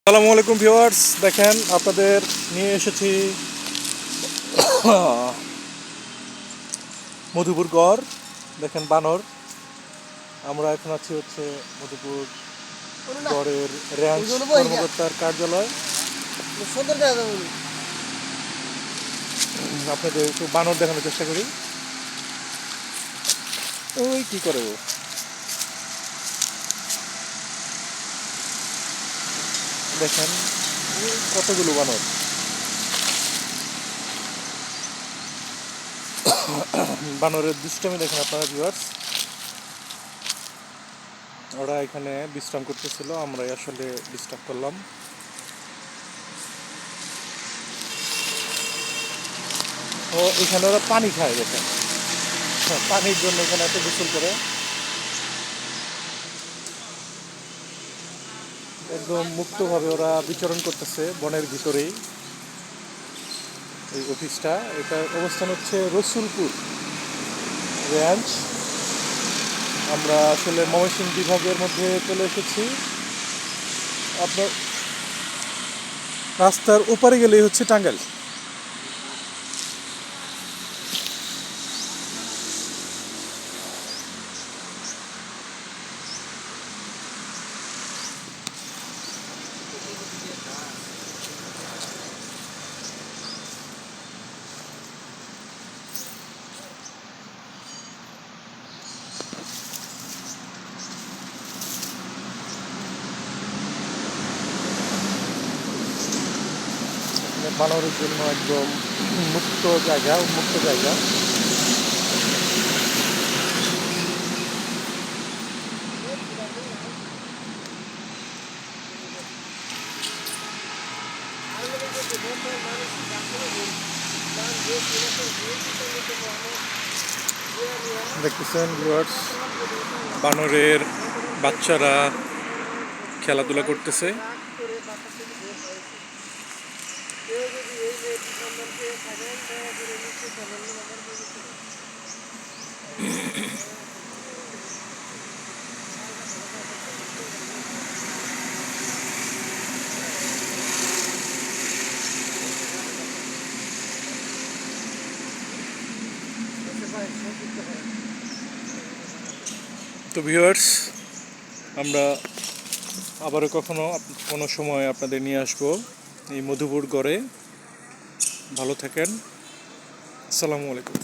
আসসালামু আলাইকুম ভিউয়ার্স, দেখেন আপনাদের নিয়ে এসেছি মধুপুর গড়। দেখেন বানর। আমরা এখন আছি হচ্ছে মধুপুর গড়ের রেঞ্জ কর্মকর্তার কার্যালয়। আপনাদের একটু বানর দেখানোর চেষ্টা করি। ওই কি করে ও, দেখেন কতগুলো বানর। বানরের দুষ্টামি দেখেন আপনারা ভিউয়ার্স। ওরা এখানে বিশ্রাম করতেছিল, আমরা আসলে ডিস্টার্ব করলাম। ও এখানে ওরা পানি খায়, দেখেন পানির জন্য এখানে এত গোসল করে। একদম মুক্তভাবে ওরা বিচরণ করতেছে বনের ভিতরেই। এই অফিসটা, এটার অবস্থান হচ্ছে রসুলপুর রেঞ্জ। আমরা আসলে ময়মনসিংহ বিভাগের মধ্যে চলে এসেছি। আপনার রাস্তার ওপারে গেলেই হচ্ছে টাঙ্গাইল। বানরের জন্য একদম মুক্ত জায়গা, উন্মুক্ত জায়গা। দেখতেছেন ভিউয়ার্স, বানরের বাচ্চারা খেলাধুলা করতেছে। তো ভিউয়ার্স, আমরা আবারও কোনো সময় আপনাদের নিয়ে আসবো এই মধুপুর গড়ে। ভালো থাকেন। আসসালামু আলাইকুম।